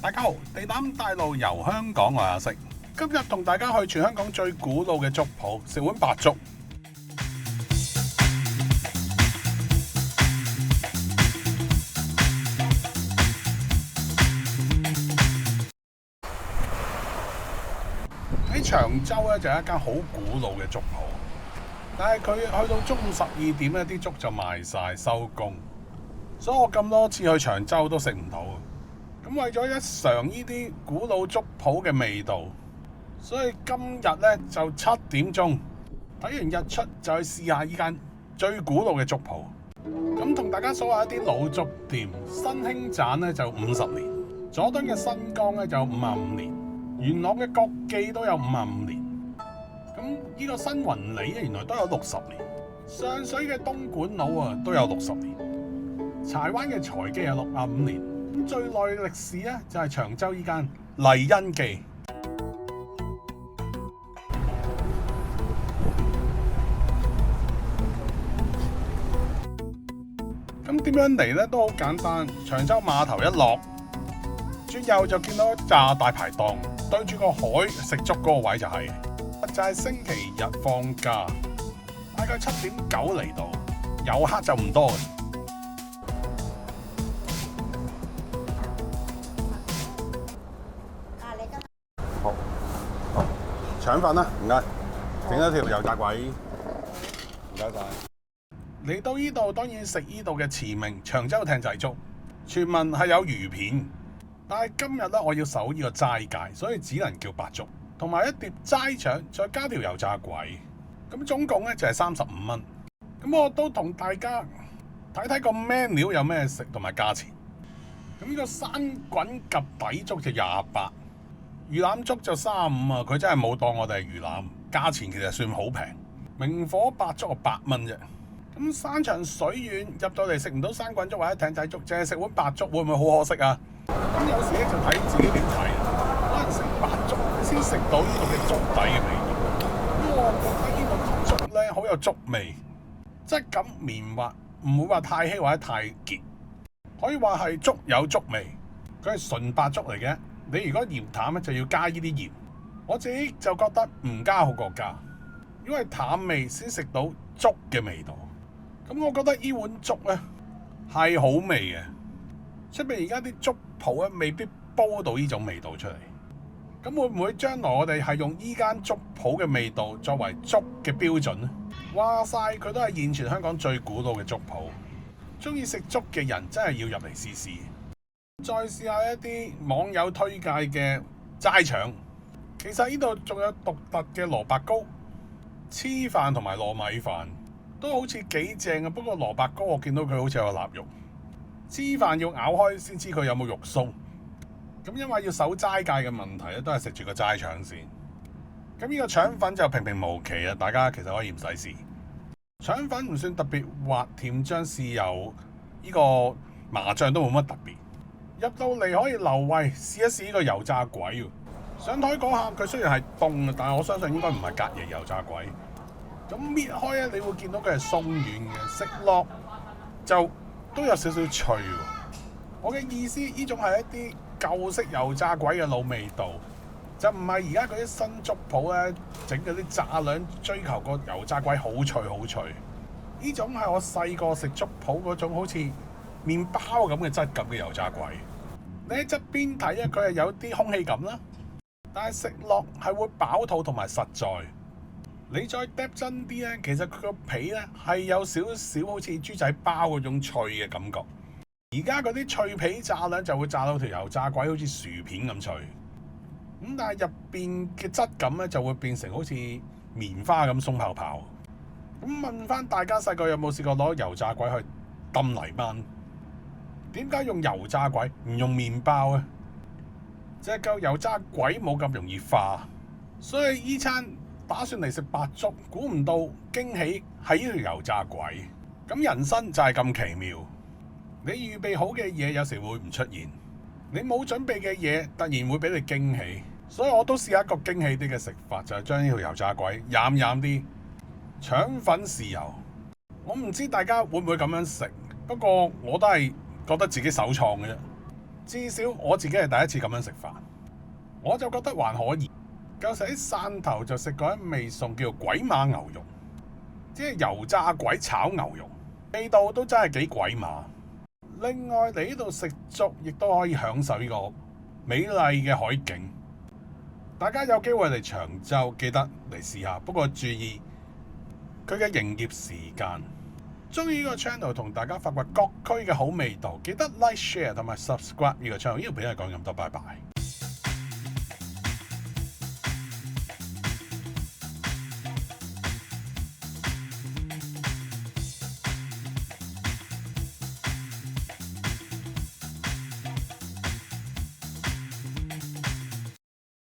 大家好，地膽帶路遊香港，我係阿識。今日同大家去全香港最古老嘅粥鋪，食碗白粥。喺長洲咧就係一間好古老嘅粥鋪，但係佢去到中午12點咧，啲粥就賣晒收工，所以我咁多次去長洲都食唔到。咁為咗一嘗呢啲古老粥鋪嘅味道，所以今日咧就7點鐘睇完日出就去試下呢間最古老嘅粥鋪。咁同大家數下一啲老粥店，新興棧咧就50年，佐敦嘅新光咧就55年，元朗嘅國記都有55年。咁呢個新雲里咧原來都有60年，上水嘅東莞佬啊都有60年，柴灣嘅財記有65年。最耐歷史咧就係長洲依間麗欣記。咁點樣嚟咧都好簡單，長洲碼頭一落，轉右就見到一紮大排檔，對住個海食粥嗰個位就係星期日放假，大概7點9嚟到，遊客就唔多嘅。腸粉啦，唔該，整一條油炸鬼，唔該晒。嚟到呢度當然食呢度嘅馳名長洲艇仔粥，傳聞係有魚片，但係今日咧我要守呢個齋戒，所以只能叫白粥，同埋一碟齋腸，再加條油炸鬼，咁總共咧就係35蚊。咁我都同大家睇睇個 menu 有咩食同埋價錢。咁呢個生滾及底粥就28。魚腩粥就35啊，佢真係冇當我哋係魚腩，價錢其實算好平。明火白粥啊8蚊啫。咁山長水遠入到嚟食唔到生滾粥或者艇仔粥，淨係食碗白粥會唔會好可惜啊？咁有時咧就睇自己點睇，可能食白粥先食到呢度嘅粥底嘅味道。咁我覺得呢度啲粥咧好有粥味，質感綿滑，唔會話太稀或者太結，可以話係粥有粥味。佢係純白粥嚟嘅。你如果嫌淡咧，就要加呢啲鹽。我自己就覺得唔加好過加，因為淡味先食到粥嘅味道。咁我覺得呢碗粥咧係好味嘅，出面而家啲粥鋪咧未必煲到呢種味道出嚟。咁會唔會將來我哋係用依間粥鋪嘅味道作為粥嘅標準呢？話晒佢都係現存香港最古老嘅粥鋪，中意食粥嘅人真係要入嚟試試。再試下一啲網友推介嘅齋腸，其實呢度仲有獨特嘅蘿蔔糕、黐飯同埋糯米飯，都好似幾正嘅。不過蘿蔔糕我見到佢好似有臘肉，黐飯要咬開先知佢有冇肉鬆。咁因為要守齋戒嘅問題咧，都係食住個齋腸先。咁呢個腸粉就平平無奇啊，大家其實可以唔使試。腸粉唔算特別滑，甜醬豉油呢個麻醬都冇乜特別。入到嚟可以留位試一試呢個油炸鬼喎。上台嗰下佢雖然係凍嘅，但係我相信應該唔係隔夜油炸鬼。咁搣開咧，你會見到佢係鬆軟嘅，食落就都有少少脆喎。我嘅意思，呢種係一啲舊式油炸鬼嘅老味道，就唔係而家嗰啲新粥鋪咧整嗰啲炸兩追求個油炸鬼好脆好脆。呢種係我細個食粥鋪嗰種好似麵包咁嘅質感嘅油炸鬼。你喺側邊睇咧，佢係有啲空氣感啦，但係食落係會飽肚同埋實在。你再嗒真啲咧，其實佢個皮咧係有少少好似豬仔包嗰種脆嘅感覺。而家嗰啲脆皮炸兩就會炸到條油炸鬼好似薯片咁脆。咁但係入邊嘅質感咧就會變成好似棉花咁鬆泡泡。咁問翻大家細個有冇試過攞油炸鬼去揼泥班？點解用油炸鬼唔用麵包咧？隻嚿油炸鬼冇咁容易化，所以依餐打算嚟食白粥，估唔到驚喜係呢條油炸鬼。咁人生就係咁奇妙，你預備好嘅嘢有時會唔出現，你冇準備嘅嘢突然會俾你驚喜。所以我都試下一個驚喜啲嘅食法，就係將呢條油炸鬼飲啲腸粉豉油。我唔知大家會唔會咁樣食，不過我都係覺得自己首創嘅啫。至少我自己係第一次咁樣食飯，我就覺得還可以。舊時喺汕頭就食過一味餸叫鬼馬牛肉，即係油炸鬼炒牛肉，味道都真係幾鬼馬。另外嚟呢度食粥，亦都可以享受呢個美麗嘅海景。大家有機會嚟長洲，記得嚟試下，不過注意佢嘅營業時間。中意呢個 channel 同大家發掘各區嘅好味道，記得 like、share 同埋 subscribe 呢個 channel。呢條片係講咁多，拜拜。